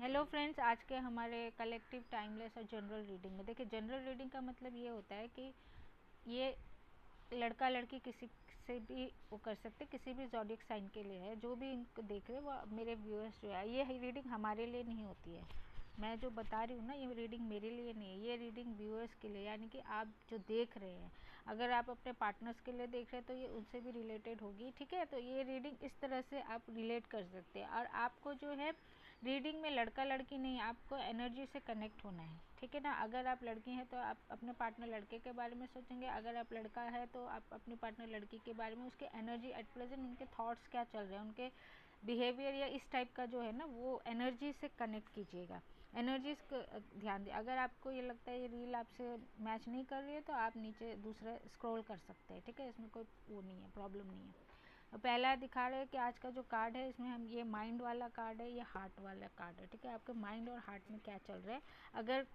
Hello friends, आज के हमारे कलेक्टिव टाइमलेस और जनरल रीडिंग में देखिए, जनरल रीडिंग का मतलब ये होता है कि ये लड़का लड़की किसी से भी वो कर सकते, किसी भी ज़ोडिएक साइन के लिए है। जो भी इनको देख रहे हैं वो मेरे व्यूअर्स जो है, ये रीडिंग हमारे लिए नहीं होती है। मैं जो बता रही हूँ ना, ये रीडिंग मेरे लिए नहीं है, ये रीडिंग व्यूअर्स के लिए, यानी कि आप जो देख रहे हैं। अगर आप अपने पार्टनर्स के लिए देख रहे हैं तो ये उनसे भी रिलेटेड होगी, ठीक है। तो ये रीडिंग इस तरह से आप रिलेट कर सकते हैं। और आपको जो है रीडिंग में लड़का लड़की नहीं, आपको एनर्जी से कनेक्ट होना है, ठीक है ना। अगर आप लड़की हैं तो आप अपने पार्टनर लड़के के बारे में सोचेंगे, अगर आप लड़का है तो आप अपने पार्टनर लड़की के बारे में, उसके एनर्जी एट प्रेजेंट, उनके थॉट्स क्या चल रहे हैं, उनके बिहेवियर या इस टाइप का जो है ना, वो एनर्जी से कनेक्ट कीजिएगा। एनर्जीज को ध्यान दें। अगर आपको ये लगता है ये रील आपसे मैच नहीं कर रही है तो आप नीचे दूसरा स्क्रॉल कर सकते हैं, ठीक है। इसमें कोई वो नहीं है, प्रॉब्लम नहीं है। पहला दिखा रहे हैं कि आज का जो कार्ड है, इसमें हम ये माइंड वाला कार्ड है, ये हार्ट वाला कार्ड है, ठीक है। आपके माइंड और हार्ट में क्या चल रहा है, अगर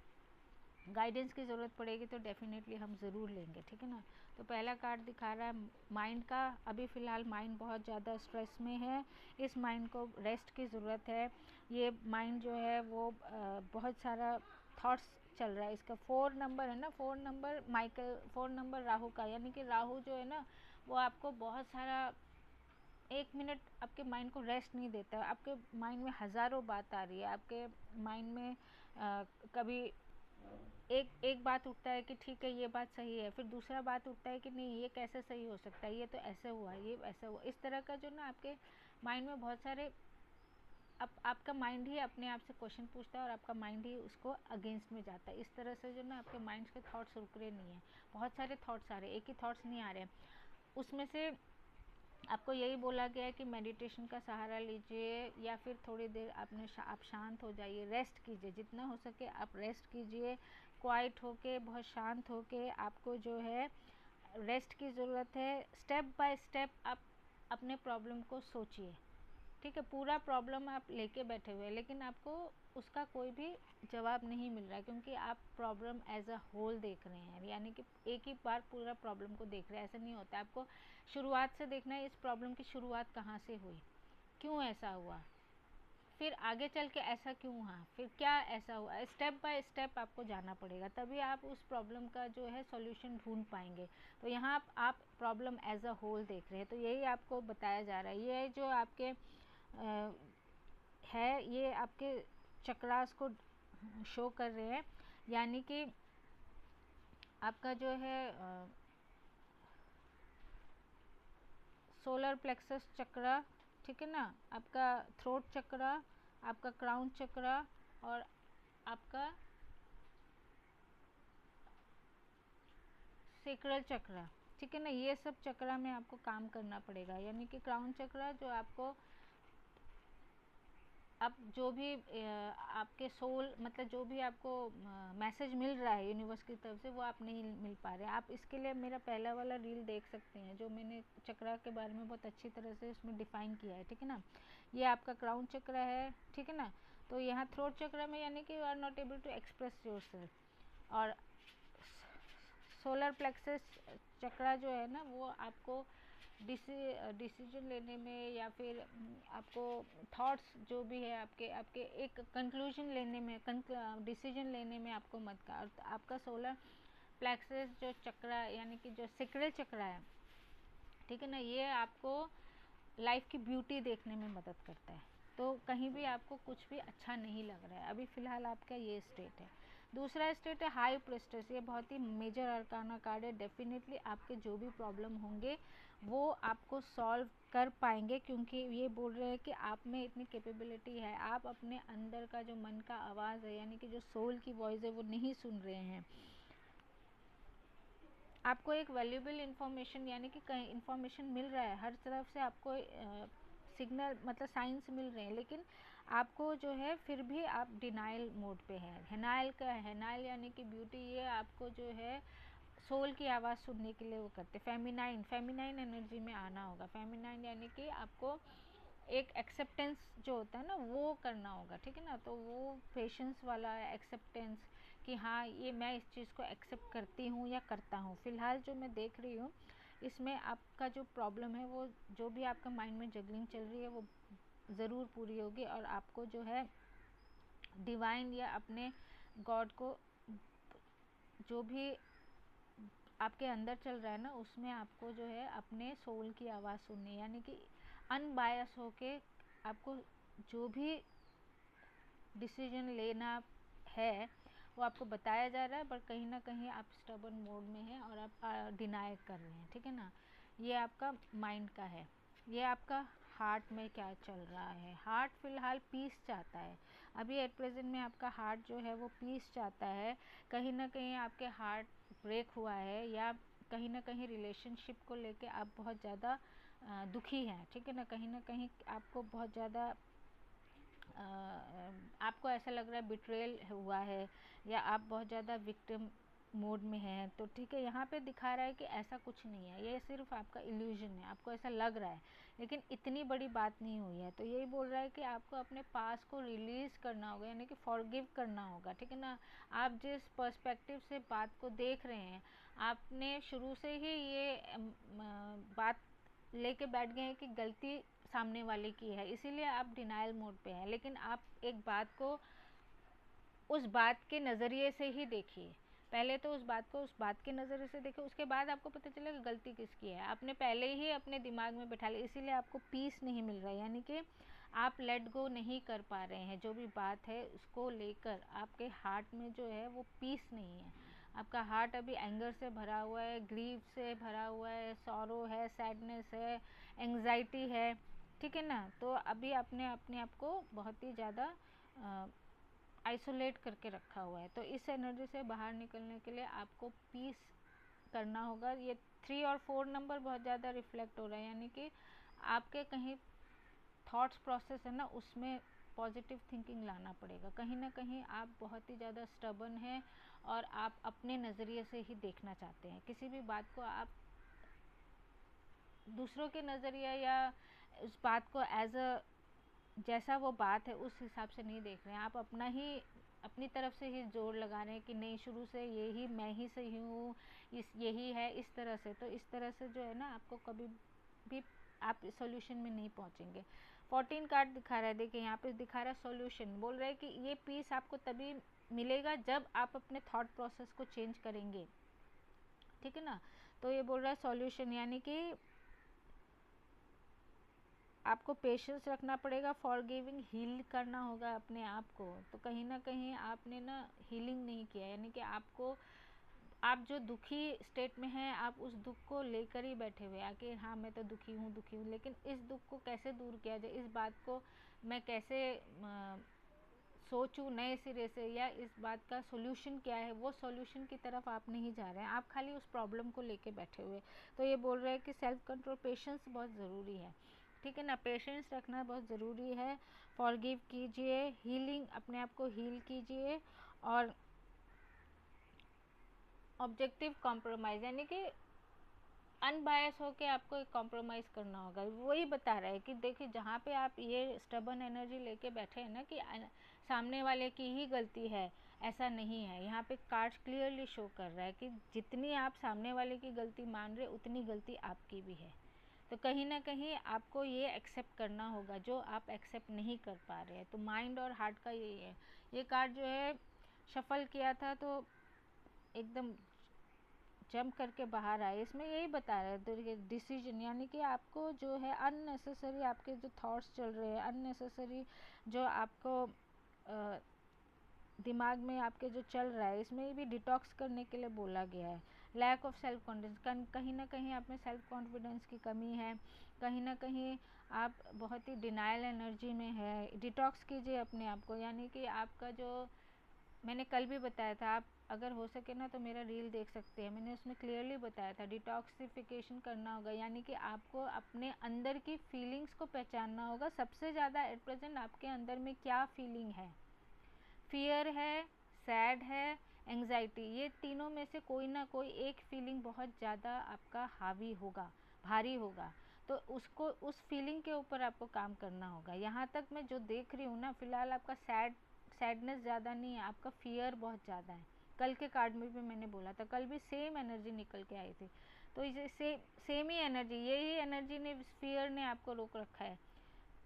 गाइडेंस की ज़रूरत पड़ेगी तो डेफिनेटली हम ज़रूर लेंगे, ठीक है ना। तो पहला कार्ड दिखा रहा है माइंड का। अभी फ़िलहाल माइंड बहुत ज़्यादा स्ट्रेस में है, इस माइंड को रेस्ट की ज़रूरत है। ये माइंड जो है वो बहुत सारा थॉट्स चल रहा है। इसका 4 नंबर है ना, 4 नंबर माइकल, 4 नंबर राहु का, यानी कि राहु जो है ना वो आपको बहुत सारा, 1 मिनट आपके माइंड को रेस्ट नहीं देता है। आपके माइंड में हज़ारों बात आ रही है, आपके माइंड में कभी एक एक बात उठता है कि ठीक है ये बात सही है, फिर दूसरा बात उठता है कि नहीं ये कैसे सही हो सकता है, ये तो ऐसे हुआ, ये ऐसा हुआ। इस तरह का जो ना आपके माइंड में बहुत सारे, आपका माइंड ही अपने आप से क्वेश्चन पूछता है और आपका माइंड ही उसको अगेंस्ट में जाता है। इस तरह से जो ना आपके माइंड के थॉट्स रुक रहे नहीं हैं, बहुत सारे थॉट्स आ रहे हैं, एक ही थॉट्स नहीं आ रहे हैं। उसमें से आपको यही बोला गया है कि मेडिटेशन का सहारा लीजिए, या फिर थोड़ी देर आप शांत हो जाइए, रेस्ट कीजिए, जितना हो सके आप रेस्ट कीजिए। क्वाइट होके, बहुत शांत होके आपको जो है रेस्ट की ज़रूरत है। स्टेप बाय स्टेप आप अपने प्रॉब्लम को सोचिए, ठीक है। पूरा प्रॉब्लम आप लेके बैठे हुए हैं लेकिन आपको उसका कोई भी जवाब नहीं मिल रहा है, क्योंकि आप प्रॉब्लम एज अ होल देख रहे हैं, यानी कि एक ही बार पूरा प्रॉब्लम को देख रहे हैं। ऐसा नहीं होता, आपको शुरुआत से देखना है, इस प्रॉब्लम की शुरुआत कहाँ से हुई, क्यों ऐसा हुआ, फिर आगे चल के ऐसा क्यों हुआ, फिर क्या ऐसा हुआ। स्टेप बाय स्टेप आपको जाना पड़ेगा, तभी आप उस प्रॉब्लम का जो है सॉल्यूशन ढूंढ पाएंगे। तो यहाँ आप प्रॉब्लम एज अ होल देख रहे हैं, तो यही आपको बताया जा रहा है। ये जो आपके है, ये आपके चक्रास को शो कर रहे हैं, यानी कि आपका जो है सोलर प्लेक्सस चक्रा, ठीक है ना, आपका थ्रोट चक्रा, आपका क्राउन चक्रा और आपका सेक्रल चक्रा, ठीक है ना। ये सब चक्रा में आपको काम करना पड़ेगा, यानी कि क्राउन चक्रा जो आपको अब जो भी आपके सोल, मतलब जो भी आपको मैसेज मिल रहा है यूनिवर्स की तरफ से, वो आप नहीं मिल पा रहे। आप इसके लिए मेरा पहला वाला रील देख सकते हैं, जो मैंने चक्रा के बारे में बहुत अच्छी तरह से उसमें डिफ़ाइन किया है, ठीक है ना। ये आपका क्राउन चक्रा है, ठीक है ना। तो यहाँ थ्रोट चक्रा में यानी कि you are not able to express yourself, और सोलर प्लेक्सस चक्रा जो है ना वो आपको डिसीजन लेने में, या फिर आपको थॉट्स जो भी है आपके आपके एक कंक्लूजन लेने में, डिसीजन लेने में आपको मत का। और आपका सोलर प्लेक्सस जो चक्रा, यानी कि जो सेक्रल चक्रा है, ठीक है ना, ये आपको लाइफ की ब्यूटी देखने में मदद करता है। तो कहीं भी आपको कुछ भी अच्छा नहीं लग रहा है, अभी फ़िलहाल आपका ये स्टेट है। दूसरा स्टेट है हाई प्रेस्टेस, ये बहुत ही मेजर अरकाना कार्ड है। डेफिनेटली आपके जो भी प्रॉब्लम होंगे वो आपको सॉल्व कर पाएंगे, क्योंकि ये बोल रहे हैं कि आप में इतनी कैपेबिलिटी है, आप अपने अंदर का जो मन का आवाज़ है, यानी कि जो सोल की वॉइस है, वो नहीं सुन रहे हैं। आपको एक वैल्यूएबल इन्फॉर्मेशन, यानी कि कहीं इन्फॉर्मेशन मिल रहा है, हर तरफ से आपको सिग्नल, मतलब साइंस मिल रहे हैं, लेकिन आपको जो है फिर भी आप डिनाइल मोड पे है। हेनाइल का है, हेनाइल यानी कि ब्यूटी, ये आपको जो है सोल की आवाज़ सुनने के लिए वो करते। फेमिनाइन, फेमिनाइन एनर्जी में आना होगा। फेमिनाइन यानी कि आपको एक एक्सेप्टेंस जो होता है ना वो करना होगा, ठीक है ना। तो वो पेशेंस वाला एक्सेप्टेंस, कि हाँ ये मैं इस चीज़ को एक्सेप्ट करती हूँ या करता हूँ। फ़िलहाल जो मैं देख रही हूँ इसमें आपका जो प्रॉब्लम है, वो जो भी आपका माइंड में जगलिंग चल रही है वो ज़रूर पूरी होगी, और आपको जो है डिवाइन या अपने गॉड को, जो भी आपके अंदर चल रहा है ना, उसमें आपको जो है अपने सोल की आवाज़ सुननी, यानी कि अनबायस होके आपको जो भी डिसीजन लेना है वो आपको बताया जा रहा है, पर कहीं ना कहीं आप स्टबर्न मोड में हैं और आप डिनाई कर रहे हैं, ठीक है ना। ये आपका माइंड का है। ये आपका हार्ट में क्या चल रहा है। हार्ट फिलहाल पीस चाहता है अभी एट प्रेजेंट में। आपका हार्ट जो है वो पीस चाहता है। कहीं ना कहीं आपके हार्ट ब्रेक हुआ है, या कहीं ना कहीं रिलेशनशिप को लेके आप बहुत ज़्यादा दुखी हैं, ठीक है ना। कहीं ना कहीं आपको बहुत ज़्यादा आपको ऐसा लग रहा है बिट्रेल हुआ है, या आप बहुत ज़्यादा विक्टिम मोड में हैं। तो ठीक है, यहाँ पे दिखा रहा है कि ऐसा कुछ नहीं है, ये सिर्फ आपका इल्यूजन है, आपको ऐसा लग रहा है, लेकिन इतनी बड़ी बात नहीं हुई है। तो यही बोल रहा है कि आपको अपने पास को रिलीज़ करना होगा, यानी कि फॉरगिव करना होगा, ठीक है ना। आप जिस पर्सपेक्टिव से बात को देख रहे हैं, आपने शुरू से ही ये बात लेके बैठ गए हैं कि गलती सामने वाले की है, इसीलिए आप डिनायल मोड पे हैं। लेकिन आप एक बात को उस बात के नज़रिए से ही देखिए। पहले तो उस बात को उस बात के नज़रिए से देखिए, उसके बाद आपको पता चलेगा गलती किसकी है। आपने पहले ही अपने दिमाग में बैठा लिया, इसीलिए आपको पीस नहीं मिल रहा है, यानी कि आप लेट गो नहीं कर पा रहे हैं। जो भी बात है उसको लेकर आपके हार्ट में जो है वो पीस नहीं है। आपका हार्ट अभी एंगर से भरा हुआ है, ग्रीव से भरा हुआ है, सॉरो है, सैडनेस है, एंग्जाइटी है, ठीक है ना। तो अभी आपने अपने आप को बहुत ही ज़्यादा आइसोलेट करके रखा हुआ है। तो इस एनर्जी से बाहर निकलने के लिए आपको पीस करना होगा। ये 3 और 4 नंबर बहुत ज़्यादा रिफ्लेक्ट हो रहा है, यानी कि आपके कहीं थॉट्स प्रोसेस है ना, उसमें पॉजिटिव थिंकिंग लाना पड़ेगा। कहीं ना कहीं आप बहुत ही ज़्यादा स्टबर्न हैं और आप अपने नज़रिए से ही देखना चाहते हैं। किसी भी बात को आप दूसरों के नज़रिया या उस बात को एज अ जैसा वो बात है उस हिसाब से नहीं देख रहे हैं। आप अपना ही अपनी तरफ से ही जोर लगा रहे हैं कि नहीं, शुरू से यही मैं ही सही हूँ, इस यही है, इस तरह से। तो इस तरह से जो है ना, आपको कभी भी आप सॉल्यूशन में नहीं पहुँचेंगे। 14 कार्ड दिखा रहा है, देखिए यहाँ पे दिखा रहा है सॉल्यूशन। बोल रहा है कि ये पीस आपको तभी मिलेगा जब आप अपने थॉट प्रोसेस को चेंज करेंगे, ठीक है ना। तो ये बोल रहा है सॉल्यूशन, यानी कि आपको पेशेंस रखना पड़ेगा, फॉरगिविंग, हील करना होगा अपने आप को। तो कहीं ना कहीं आपने ना हीलिंग नहीं किया, यानी कि आपको, आप जो दुखी स्टेट में हैं, आप उस दुख को लेकर ही बैठे हुए हैं कि हाँ मैं तो दुखी हूँ दुखी हूँ। लेकिन इस दुख को कैसे दूर किया जाए, इस बात को मैं कैसे सोचूं नए सिरे से, या इस बात का सोल्यूशन क्या है, वो सोल्यूशन की तरफ आप नहीं जा रहे हैं, आप खाली उस प्रॉब्लम को लेके बैठे हुए। तो ये बोल रहे हैं कि सेल्फ कंट्रोल, पेशेंस बहुत ज़रूरी है, ठीक है ना। पेशेंस रखना बहुत ज़रूरी है। फॉरगिव कीजिए, हीलिंग, अपने आप को हील कीजिए, और ऑब्जेक्टिव कॉम्प्रोमाइज़, यानी कि अनबायस होके आपको एक कॉम्प्रोमाइज़ करना होगा। वही बता रहा है कि देखिए, जहाँ पे आप ये स्टबर्न एनर्जी लेके बैठे हैं ना कि सामने वाले की ही गलती है, ऐसा नहीं है। यहाँ पे कार्ड क्लियरली शो कर रहा है कि जितनी आप सामने वाले की गलती मान रहे, उतनी गलती आपकी भी है। तो कहीं ना कहीं आपको ये एक्सेप्ट करना होगा जो आप एक्सेप्ट नहीं कर पा रहे हैं। तो माइंड और हार्ट का यही है। ये कार्ड जो है शफल किया था तो एकदम जंप करके बाहर आए। इसमें यही बता रहे हैं डिसीजन, यानी कि आपको जो है अननेसेसरी आपके जो थॉट्स चल रहे हैं, अननेसेसरी जो आपको दिमाग में आपके जो चल रहा है, इसमें भी डिटॉक्स करने के लिए बोला गया है। लैक ऑफ सेल्फ कॉन्फिडेंस, कहीं ना कहीं आप में सेल्फ कॉन्फिडेंस की कमी है, कहीं ना कहीं आप बहुत ही डिनायल एनर्जी में है। डिटॉक्स कीजिए अपने आप को, यानी कि आपका जो मैंने कल भी बताया था, आप अगर हो सके ना तो मेरा रील देख सकते हैं, मैंने उसमें क्लियरली बताया था डिटॉक्सिफिकेशन करना होगा, यानी कि आपको अपने अंदर की फीलिंग्स को पहचानना होगा। सबसे ज़्यादा एट प्रेजेंट आपके अंदर में क्या फीलिंग है, फियर है, सैड है, एंग्जाइटी, ये तीनों में से कोई ना कोई एक फीलिंग बहुत ज़्यादा आपका हावी होगा, भारी होगा। तो उसको, उस फीलिंग के ऊपर आपको काम करना होगा। यहाँ तक मैं जो देख रही हूँ ना, फिलहाल आपका सैडनेस ज़्यादा नहीं है, आपका फियर बहुत ज़्यादा है। कल के कार्ड में भी मैंने बोला था, कल भी सेम एनर्जी निकल के आई थी। तो इसे सेम ही एनर्जी, यही एनर्जी ने, फियर ने आपको रोक रखा है।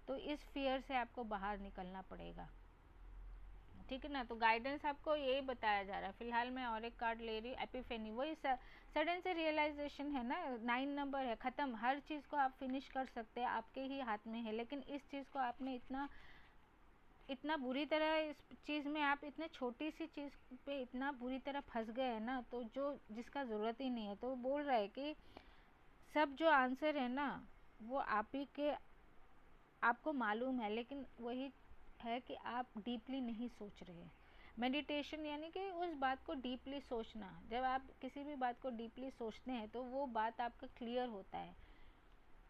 तो इस फियर से आपको बाहर निकलना पड़ेगा, ठीक है ना। तो गाइडेंस आपको यही बताया जा रहा है। फिलहाल मैं और एक कार्ड ले रही हूँ, एपिफेनी। वही सडन से रियलाइजेशन है ना, 9 नंबर है, ख़त्म। हर चीज़ को आप फिनिश कर सकते हैं, आपके ही हाथ में है। लेकिन इस चीज़ को आपने इतना बुरी तरह, इस चीज़ में आप इतने छोटी सी चीज़ पे इतना बुरी तरह फंस गए हैं ना, तो जो जिसका ज़रूरत ही नहीं है। तो वो बोल रहा है कि सब जो आंसर है ना वो आप ही के, आपको मालूम है, लेकिन वही है कि आप डीपली नहीं सोच रहे। मेडिटेशन यानी कि उस बात को डीपली सोचना। जब आप किसी भी बात को डीपली सोचते हैं तो वो बात आपका क्लियर होता है।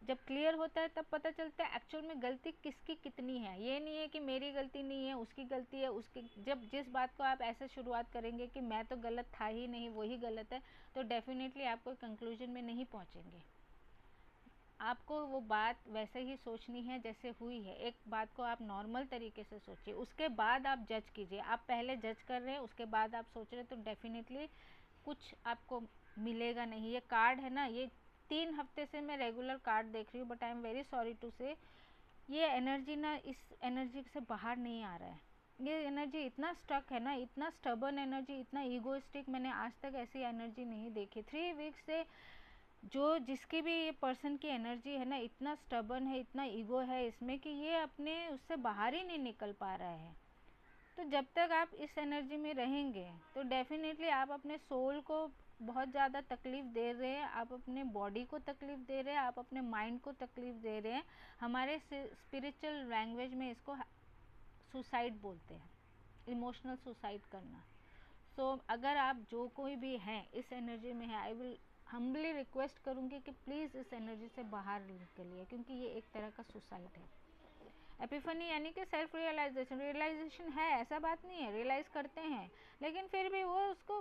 जब क्लियर होता है तब पता चलता है एक्चुअल में गलती किसकी कितनी है। ये नहीं है कि मेरी गलती नहीं है, उसकी गलती है, उसकी। जब जिस बात को आप ऐसे शुरुआत करेंगे कि मैं तो गलत था ही नहीं, वही गलत है, तो डेफिनेटली आप कोई कंक्लूजन में नहीं पहुंचेंगे। आपको वो बात वैसे ही सोचनी है जैसे हुई है। एक बात को आप नॉर्मल तरीके से सोचिए, उसके बाद आप जज कीजिए। आप पहले जज कर रहे हैं, उसके बाद आप सोच रहे हैं, तो डेफिनेटली कुछ आपको मिलेगा नहीं। ये कार्ड है ना, ये 3 हफ्ते से मैं रेगुलर कार्ड देख रही हूँ, but I am very sorry to say, ये एनर्जी ना, इस एनर्जी से बाहर नहीं आ रहा है। ये एनर्जी इतना स्टक है ना, इतना स्टबर्न एनर्जी, इतना ईगोइस्टिक, मैंने आज तक ऐसी एनर्जी नहीं देखी। 3 वीक से जो जिसकी भी ये पर्सन की एनर्जी है ना, इतना स्टबर्न है, इतना ईगो है इसमें कि ये अपने उससे बाहर ही नहीं निकल पा रहा है। तो जब तक आप इस एनर्जी में रहेंगे तो डेफिनेटली आप अपने सोल को बहुत ज़्यादा तकलीफ़ दे रहे हैं, आप अपने बॉडी को तकलीफ़ दे रहे हैं, आप अपने माइंड को तकलीफ़ दे रहे हैं। हमारे स्पिरिचुअल लैंग्वेज में इसको सुसाइड बोलते हैं, इमोशनल सुसाइड करना। सो अगर आप जो कोई भी हैं इस एनर्जी में है, आई विल हम्बली रिक्वेस्ट करूँगी कि प्लीज़ इस एनर्जी से बाहर निकलिए, क्योंकि ये एक तरह का सुसाइड है। एपिफनी यानी कि सेल्फ रियलाइजेशन। रियलाइजेशन है, ऐसा बात नहीं है, रियलाइज़ करते हैं, लेकिन फिर भी वो उसको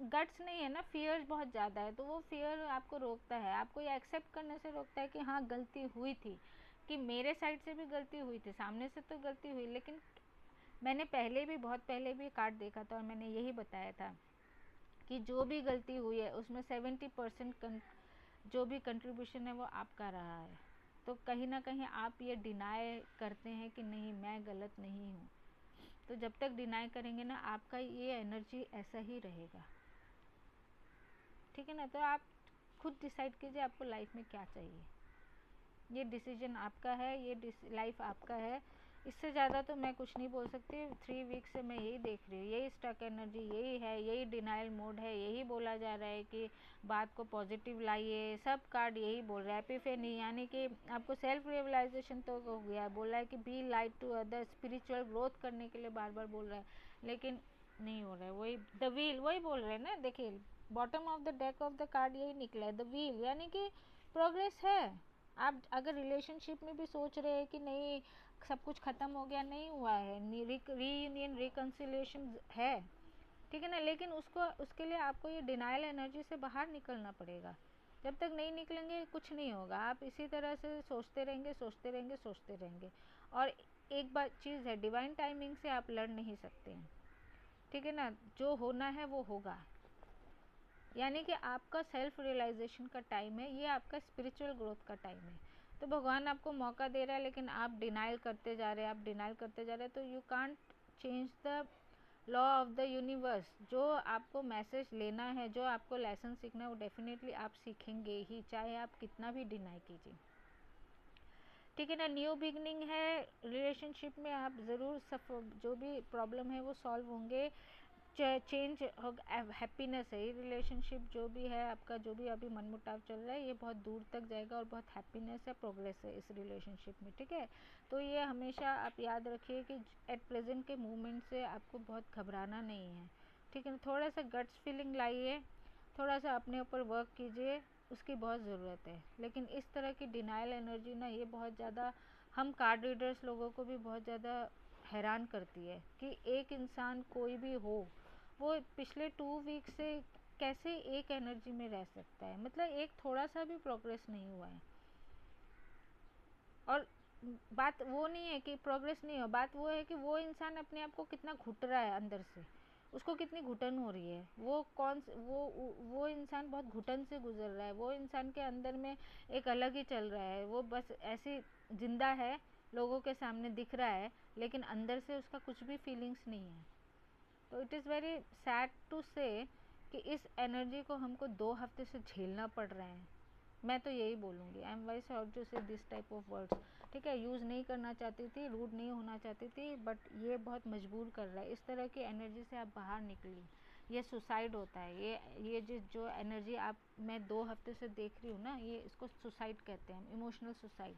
गट्स नहीं है ना, फियर बहुत ज़्यादा है। तो वो फियर आपको रोकता है, आपको ये एक्सेप्ट करने से रोकता है कि हाँ गलती हुई थी, कि मेरे साइड से भी गलती हुई थी, सामने से तो गलती हुई, लेकिन मैंने पहले भी, बहुत पहले भी कार्ड देखा था और मैंने यही बताया था कि जो भी गलती हुई है उसमें 70% जो भी कंट्रीब्यूशन है वो आपका रहा है। तो कहीं ना कहीं आप ये डिनाई करते हैं कि नहीं मैं गलत नहीं हूँ। तो जब तक डिनाई करेंगे ना, आपका ये एनर्जी ऐसा ही रहेगा, ठीक है ना। तो आप खुद डिसाइड कीजिए आपको लाइफ में क्या चाहिए। ये डिसीजन आपका है, ये लाइफ आपका है। इससे ज़्यादा तो मैं कुछ नहीं बोल सकती। 3 वीक से मैं यही देख रही हूँ, यही स्टक एनर्जी यही है, यही डिनाइल मोड है, यही बोला जा रहा है कि बात को पॉजिटिव लाइए। सब कार्ड यही बोल रहा है। एपिफेनी यानी कि आपको सेल्फ रियलाइजेशन तो हो गया, बोला है कि be light to other, spiritual growth करने के लिए बार बार बोल रहा है, लेकिन नहीं हो रहा है। वही द व्हील, वही बोल रहे हैं ना, देखिए bottom of the deck of the card यही निकला है, द व्हील, यानी कि प्रोग्रेस है। आप अगर रिलेशनशिप में भी सोच रहे हैं कि नहीं सब कुछ ख़त्म हो गया, नहीं हुआ है, रीयूनियन रिकन्सिलिएशन है, ठीक है ना, लेकिन उसको उसके लिए आपको ये डिनाइल एनर्जी से बाहर निकलना पड़ेगा। जब तक नहीं निकलेंगे कुछ नहीं होगा। आप इसी तरह से सोचते रहेंगे, सोचते रहेंगे, सोचते रहेंगे। और एक बात चीज़ है, डिवाइन टाइमिंग से आप लड़ नहीं सकते हैं, ठीक है ना। जो होना है वो होगा, यानी कि आपका सेल्फ रियलाइजेशन का टाइम है, ये आपका स्पिरिचुअल ग्रोथ का टाइम है। तो भगवान आपको मौका दे रहा है, लेकिन आप डिनाइल करते जा रहे हैं, आप डिनाइल करते जा रहे हैं। तो you can't change the law of the universe. जो आपको मैसेज लेना है, जो आपको लेसन सीखना है, वो डेफिनेटली आप सीखेंगे ही, चाहे आप कितना भी डिनाई कीजिए, ठीक है ना। न्यू बिगनिंग है रिलेशनशिप में, आप ज़रूर जो भी प्रॉब्लम है वो सॉल्व होंगे, चेंज हैप्पीनेस है। ये रिलेशनशिप जो भी है आपका, जो भी अभी मनमुटाव चल रहा है, ये बहुत दूर तक जाएगा और बहुत हैप्पीनेस है, प्रोग्रेस है इस रिलेशनशिप में, ठीक है। तो ये हमेशा आप याद रखिए कि एट प्रेजेंट के मूवमेंट से आपको बहुत घबराना नहीं है, ठीक है ना। थोड़ा सा गट्स फीलिंग लाइए, थोड़ा सा अपने ऊपर वर्क कीजिए, उसकी बहुत ज़रूरत है। लेकिन इस तरह की डिनाइल एनर्जी ना, ये बहुत ज़्यादा हम कार्ड रीडर्स लोगों को भी बहुत ज़्यादा हैरान करती है कि एक इंसान कोई भी हो, वो पिछले 2 वीक से कैसे एक एनर्जी में रह सकता है। मतलब एक थोड़ा सा भी प्रोग्रेस नहीं हुआ है। और बात वो नहीं है कि प्रोग्रेस नहीं हो, बात वो है कि वो इंसान अपने आप को कितना घुट रहा है अंदर से, उसको कितनी घुटन हो रही है। वो इंसान बहुत घुटन से गुजर रहा है। वो इंसान के अंदर में एक अलग ही चल रहा है, वो बस ऐसे जिंदा है लोगों के सामने दिख रहा है लेकिन अंदर से उसका कुछ भी फीलिंग्स नहीं है। तो it is very sad to say कि इस एनर्जी को हमको 2 हफ्ते से झेलना पड़ रहा है। मैं तो यही बोलूँगी, I am very sorry to say this type of words. ठीक है, यूज़ नहीं करना चाहती थी, रूड नहीं होना चाहती थी, बट ये बहुत मजबूर कर रहा है। इस तरह की एनर्जी से आप बाहर निकलिए। ये सुसाइड होता है। ये जो एनर्जी आप मैं 2 हफ्ते से देख रही हूँ ना, ये इसको सुसाइड कहते हैं, इमोशनल सुसाइड।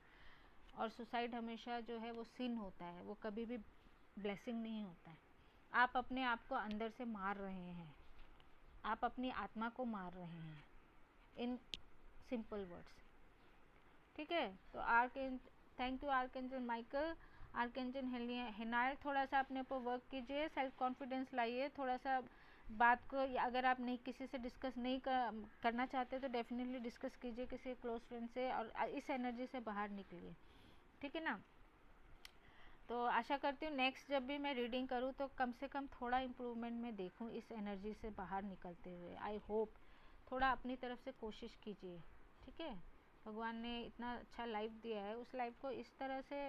और सुसाइड हमेशा जो है वो सिन होता है, वो कभी भी ब्लेसिंग नहीं होता है। आप अपने आप को अंदर से मार रहे हैं, आप अपनी आत्मा को मार रहे हैं, इन सिंपल वर्ड्स। ठीक है, तो thank you archangel Michael, archangel Haniel. थोड़ा सा अपने ऊपर वर्क कीजिए, सेल्फ कॉन्फिडेंस लाइए थोड़ा सा। बात को अगर आप नहीं किसी से डिस्कस नहीं करना चाहते तो डेफिनेटली डिस्कस कीजिए किसी क्लोज फ्रेंड से, और इस एनर्जी से बाहर निकलिए। ठीक है ना। तो आशा करती हूँ नेक्स्ट जब भी मैं रीडिंग करूँ तो कम से कम थोड़ा इम्प्रूवमेंट मैं देखूँ इस एनर्जी से बाहर निकलते हुए। आई होप थोड़ा अपनी तरफ से कोशिश कीजिए। ठीक है, भगवान ने इतना अच्छा लाइफ दिया है, उस लाइफ को इस तरह से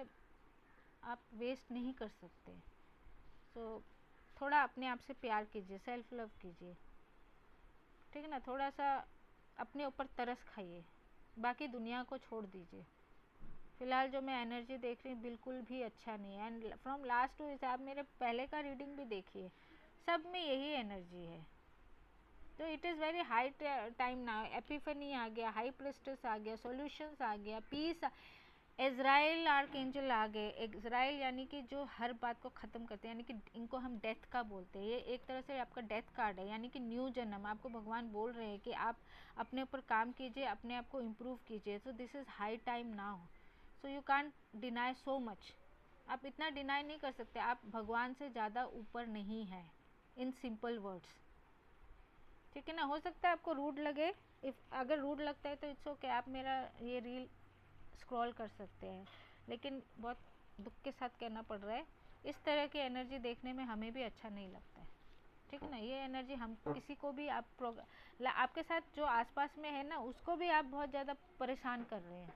आप वेस्ट नहीं कर सकते। सो थोड़ा अपने आप से प्यार कीजिए, सेल्फ लव कीजिए। ठीक है ना, थोड़ा सा अपने ऊपर तरस खाइए, बाकी दुनिया को छोड़ दीजिए। फिलहाल जो मैं एनर्जी देख रही हूँ बिल्कुल भी अच्छा नहीं है। एंड फ्रॉम लास्ट टू आप मेरे पहले का रीडिंग भी देखिए, सब में यही एनर्जी है। तो it is very high time now. Epiphany आ गया, हाई प्रिस्टेस आ गया, सॉल्यूशंस आ गया, पीस, इज़राइल आर्कएंजल आ गए। इज़राइल यानी कि जो हर बात को ख़त्म करते हैं, यानी कि इनको हम डेथ का बोलते हैं। ये एक तरह से आपका डेथ कार्ड है, यानी कि न्यू जन्म। आपको भगवान बोल रहे हैं कि आप अपने ऊपर काम कीजिए, अपने आप को इम्प्रूव कीजिए। So this is high time now. So you can't deny so much. आप इतना डिनाई नहीं कर सकते, आप भगवान से ज़्यादा ऊपर नहीं हैं, इन सिंपल वर्ड्स। ठीक है ना। हो सकता है आपको रूड लगे, अगर रूड लगता है तो इट्स ओके, आप मेरा ये रील स्क्रॉल कर सकते हैं, लेकिन बहुत दुख के साथ कहना पड़ रहा है, इस तरह की एनर्जी देखने में हमें भी अच्छा नहीं लगता है। ठीक है ना, ये एनर्जी हम किसी को भी आपके साथ जो आसपास में है ना, उसको भी आप बहुत ज़्यादा परेशान कर रहे हैं।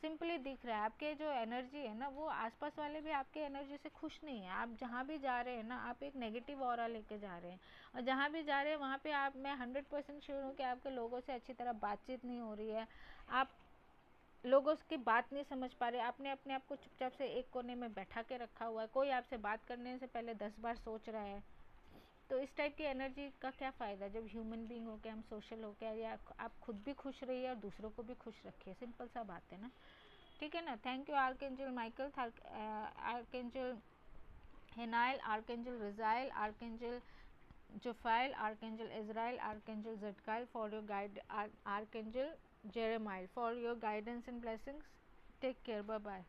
सिंपली दिख रहा है आपके जो एनर्जी है ना, वो आसपास वाले भी आपके एनर्जी से खुश नहीं है। आप जहाँ भी जा रहे हैं ना, आप एक नेगेटिव ऑरा लेके जा रहे हैं, और जहाँ भी जा रहे हैं वहाँ पे मैं 100% श्योर हूँ कि आपके लोगों से अच्छी तरह बातचीत नहीं हो रही है। आप लोगों की बात नहीं समझ पा रहे, आपने अपने आप को चुपचाप से एक कोने में बैठा के रखा हुआ है। कोई आपसे बात करने से पहले 10 बार सोच रहा है। तो इस टाइप की एनर्जी का क्या फ़ायदा, जब ह्यूमन बीइंग होकर हम सोशल होकर, या आप खुद भी खुश रहिए और दूसरों को भी खुश रखिए। सिंपल सा बात है ना। ठीक है ना। Thank you archangel Michael, archangel Haniel, archangel Raziel, archangel Jophiel, archangel Azrael, archangel Zadkiel for your guide, archangel Jeremiel for your guidance and blessings. Take care, bye bye.